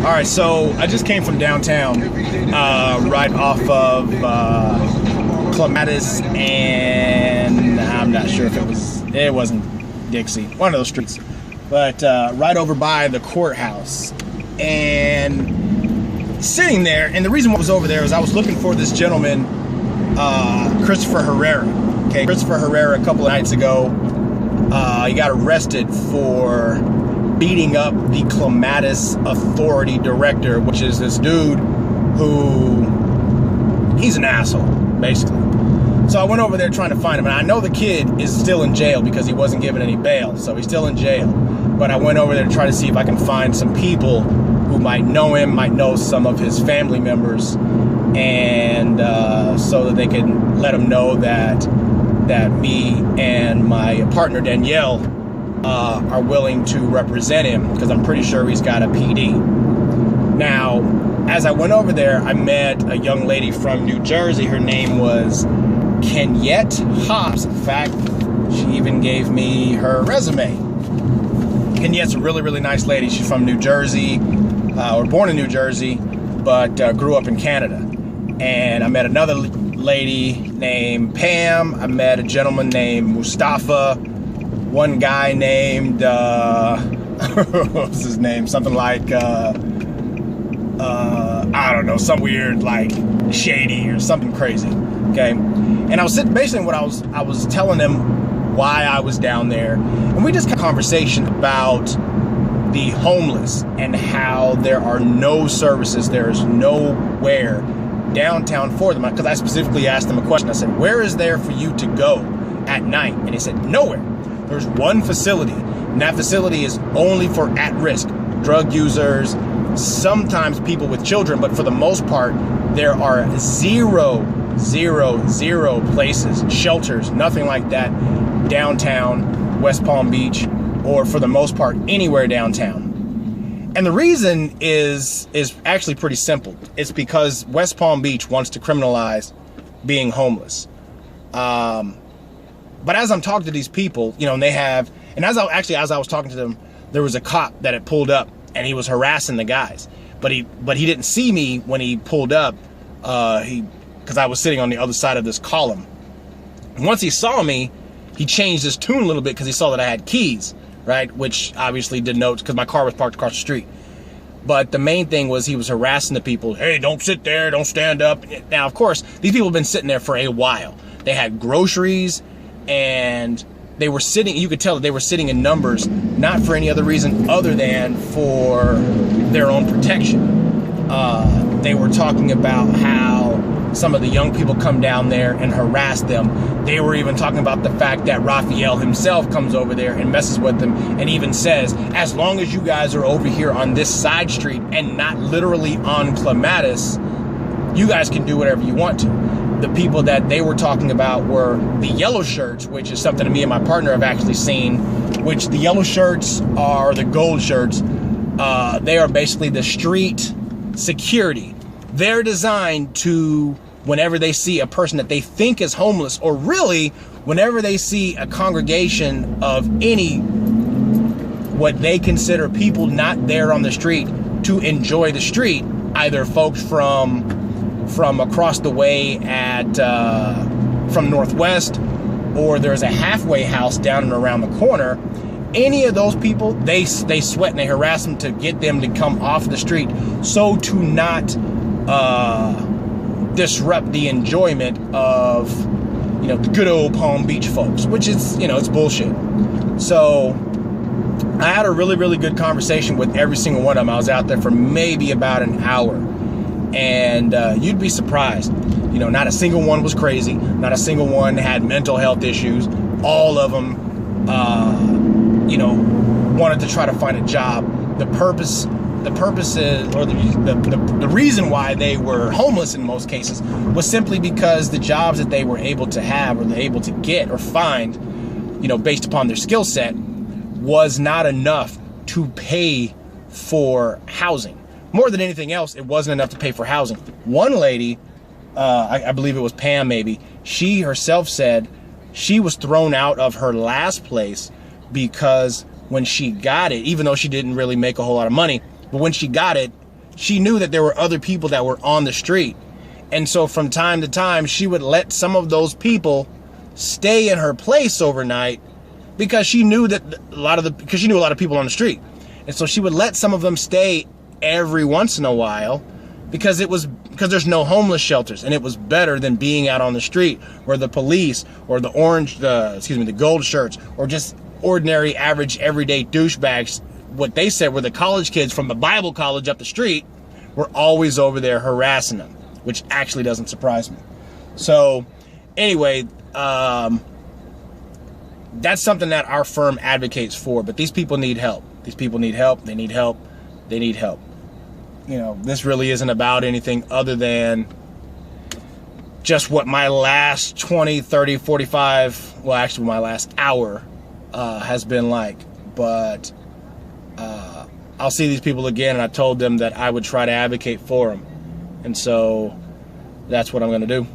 All right, so I just came from downtown, right off of Clematis, and I'm not sure if it wasn't Dixie, one of those streets, but right over by the courthouse. And sitting there, and the reason I was over there is I was looking for this gentleman, Christopher Herrera. Okay, Christopher Herrera, a couple of nights ago, he got arrested for beating up the Clematis Authority director, which is this dude who, he's an asshole, basically. So I went over there trying to find him, and I know the kid is still in jail because he wasn't given any bail, so he's still in jail. But I went over there to try to see if I can find some people who might know him, might know some of his family members, and so that they can let him know that me and my partner Danielle are willing to represent him, because I'm pretty sure he's got a PD. Now, as I went over there, I met a young lady from New Jersey. Her name was Kenyette Hobbs. In fact, she even gave me her resume. Kenyette's a really, really nice lady. She's from New Jersey, or born in New Jersey, but grew up in Canada. And I met another lady named Pam. I met a gentleman named Mustafa. One guy named, what's his name? Something like, I don't know, some weird, like, Shady or something crazy, okay? And I was sitting, basically what I was telling them why I was down there, and we just had a conversation about the homeless and how there are no services, there is nowhere downtown for them. Because I specifically asked them a question. I said, where is there for you to go at night? And he said, nowhere. There's one facility, and that facility is only for at-risk drug users, sometimes people with children, but for the most part, there are zero places, shelters, nothing like that, downtown, West Palm Beach, or for the most part, anywhere downtown. And the reason is actually pretty simple. It's because West Palm Beach wants to criminalize being homeless. But as I'm talking to these people, you know, and they have, and as I was talking to them, there was a cop that had pulled up and he was harassing the guys. But he didn't see me when he pulled up, because I was sitting on the other side of this column. And once he saw me, he changed his tune a little bit because he saw that I had keys, right? Which obviously denotes, because my car was parked across the street. But the main thing was he was harassing the people. Hey, don't sit there, don't stand up. Now, of course, these people have been sitting there for a while. They had groceries, and they were sitting, you could tell that they were sitting in numbers, not for any other reason other than for their own protection. They were talking about how some of the young people come down there and harass them. They were even talking about the fact that Raphael himself comes over there and messes with them, and even says, as long as you guys are over here on this side street and not literally on Clematis, you guys can do whatever you want to. The people that they were talking about were the yellow shirts, which is something that me and my partner have actually seen, which the yellow shirts are the gold shirts. They are basically the street security. They're designed to, whenever they see a person that they think is homeless, or really whenever they see a congregation of any, what they consider people not there on the street to enjoy the street, either folks from across the way from Northwest, or there's a halfway house down and around the corner. Any of those people, they sweat and they harass them to get them to come off the street, so to not disrupt the enjoyment of, you know, the good old Palm Beach folks, which is, you know, it's bullshit. So I had a really, really good conversation with every single one of them. I was out there for maybe about an hour. And you'd be surprised, you know, not a single one was crazy. Not a single one had mental health issues. All of them, you know, wanted to try to find a job. The purpose is, or the reason why they were homeless in most cases was simply because the jobs that they were able to have, or they're able to get or find, you know, based upon their skill set, was not enough to pay for housing. More than anything else, it wasn't enough to pay for housing. One lady, I believe it was Pam maybe, she herself said she was thrown out of her last place because when she got it, even though she didn't really make a whole lot of money, but when she got it, she knew that there were other people that were on the street. And so from time to time, she would let some of those people stay in her place overnight because she knew that because she knew a lot of people on the street. And so she would let some of them stay every once in a while because there's no homeless shelters, and it was better than being out on the street where the police or the gold shirts or just ordinary, average, everyday douchebags, what they said were the college kids from the Bible college up the street, were always over there harassing them, which actually doesn't surprise me. So anyway, that's something that our firm advocates for, but these people need help. These people need help. They need help. They need help. You know, this really isn't about anything other than just what my last 20, 30, 45, well, actually my last hour has been like. But I'll see these people again, and I told them that I would try to advocate for them. And so that's what I'm going to do.